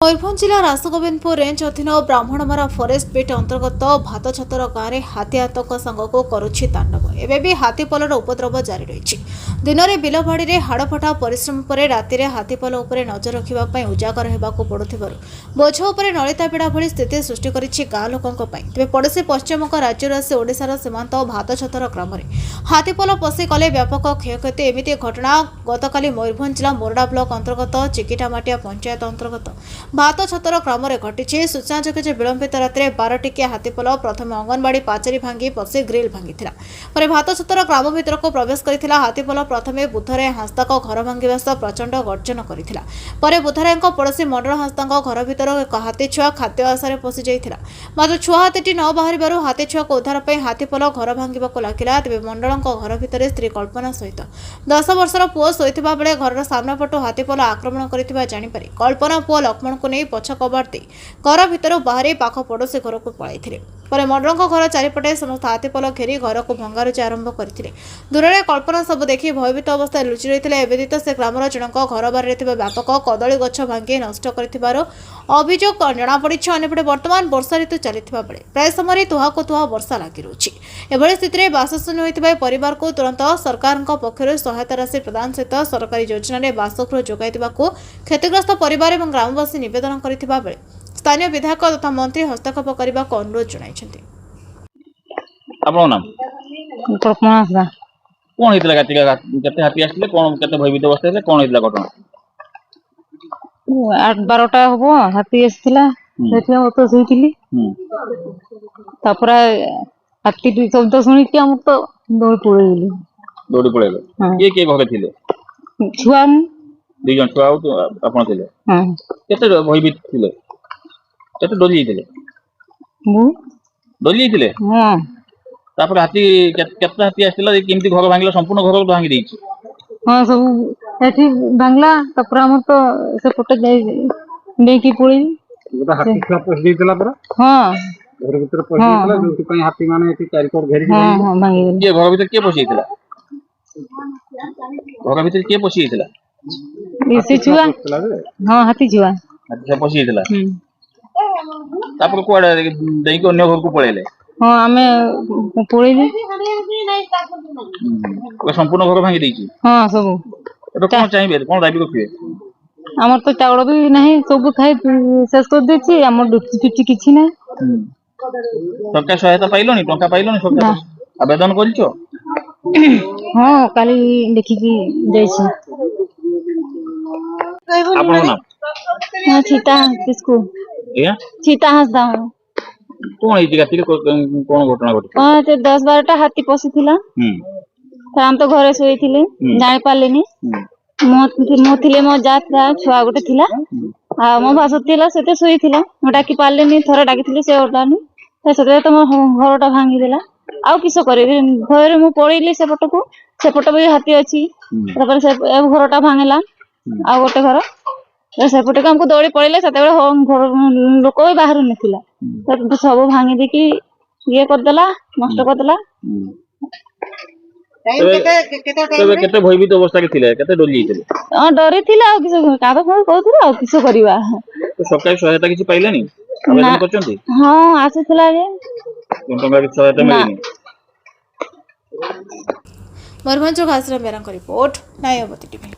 मयूरभंज जिला रासगोविंदपुर रेंज अधीन ब्राह्मणमारा forest beat अंतर्गत भातछतर गाँव में हाथी आतंक सांगक करुछि तांडव। एबे भी हाथीपलर उपद्रव जारी रही। दिन में बिलबाड़ी में हाड़फटा परिश्रम पर राति हाथीपल उपर नजर रखा उजागर होगाक पड़ुथिबारु बोझ उपर नलिता पीड़ा भली स्थिति सृष्टि करिछि गाँ लोकों तेज पड़ोशी पश्चिमबंग राज्य आसी ओडिशार सीमांत भातछतर ग्राम में हाथीपल पशि कले व्यापक क्षयक्षति। एमिति घटना गतकाली मयूरभंज जिला मोरडा ब्लॉक अंतर्गत चिकिटामाटिया पंचायत अंतर्गत भातछतर ग्राम में घटी। सूचनाजोग्य जे विलंबित राति 12 टिकिया हाथीपल प्रथम अंगनवाड़ी पाचेरी भांगी पशि ग्रिल भांगी भातछतर ग्राम भीतर को प्रवेश करथिला। हाथीपल प्रथमे बुधराय हांसदाक घर भांगिबा सह प्रचंड गर्जन करथिला। परे बुधरायଙ୍କ पड़ोशी मंडल हांसदाक घर भीतर एक हाथी छुआ खाद्य आशारे पशि जाइथिला। मात्र छुआ हाथीटी न बाहरिबारु हाथी छुआ को उद्धार पाई हाथीपल घर भांगिबाको लागिला। तेबे मंडलଙ୍କ घर भीतर स्त्री कल्पना सहित 10 वर्षर पुओ शोइथिबा बेले घरर सामना पटु हाथीपल आक्रमण करथिबा जानि पारि कल्पना पुओ लक्ष्मण को नहीं पछ कबाट दे घर भीतर बाहरी पाख पड़ोशी घर को पळाइथिले। पर मंडलଙ୍କ घर चारिपटे समस्त हाथीपल घेरी घर को भंगारुजा आरंभ करथिले। दूर में कल्पना सब देखि भयभीत अवस्था लुचि रही है। एवं से ग्रामर जनक घर बारे व्यापक कदली गछ भांगी नष्ट कर अभियोग जमापड़ी। अंपटे बर्तमान वर्षा ऋतु चली बेले प्राय समय तुहाको तुहा वर्षा लगी रही। एभली स्थित में बासशून्य होता परिवार को तुरंत सरकार पक्षर सहायता राशि प्रदान सहित सरकारी योजन बासगृह जोगाई क्षतिग्रस्त परिवार और ग्रामवासी नवेदन करथिबा बेले स्थानीय विधायक तथा मंत्री हस्तक्षेप करने को अनुरोध जणाइछन्ति। कौन हितला केते हाथी आसले कौन केते भयभीत अवस्था है कौन हितला घटना 8-12टा हबो हाथी आसथिला सेठी हम तो सहीतिली तापर हाथी दुई शब्द सुनी के हम तो दौड़ी पळेले के घरे थिले छुआ दुई जन छुआ तो आपण थिले केते भयभीत थिले केते डोली थिले मु डोली थिले तापर हाथी केते हाथी आसथिला केमती घर भांगिला संपूर्ण घर भांगी देछि हां सब एठी भांगला तापर हम तो से पटे देकी पळी गोटा हाथी छुआ पस देइतला पर हां घर भीतर पस देइतला जोति पई हाथी माने एठी चारि कोर घेरी हां भांगी ये घर भीतर के पसिइतला घर भीतर के पसिइतला इसे छुआ हां हाथी छुआ हाथी पसिइतला तापर कोडा देई को अन्य घर को पळेले हां हमें पळेले संपूर्ण घर भांगी देछि हां सब एबे कोन चाहिबे कोन दाबी करथिबे हमर तो चावल भी नहीं सब खाई शेष कर देछि हमर डुप्टी किछि नै सरकार सहायता पाइलोनी टंका पाइलोनी सरकार आवेदन करिछो हां काली देखि कि जाइछि आपन नाम हां सीता किसको या सीता हंसदा कोन एति गाती कोन घटना घटी हां ते 10-12टा हाथी पसिथिला त हम तो घरे सोइथिले जाय पालेनी मो थिले मो जात्रा छुआ गोटे थिला आ मो भासो थिला सेते सोइथिला मो डाकी पालेनी थरा डाकी थिले से ओडानी त सेते त मो घरटा भांगी देला आ किसो करे घरे मो पळीली से पट भी हाथी अछि तापर से घरटा भांगला आ गोटे घर से पटे हमको दौड़ी पळीले सेते बेले घर लोक भी बाहर नथिला त सब भांगी देकी ये कर देला नष्ट कर देला केते भयभीत अवस्था के थिले केते डोली थिले हां डरी थिले आ किसो काबा कोन कहथुरा आ किसो करबा तो सरकारी सहायता किछि पाइलेनी आवेदन करचंती हां आसीथिला रे टंका के सहायता मिलिनी। मयूरभंज घासरा मेरा रिपोर्ट नायवती टीवी।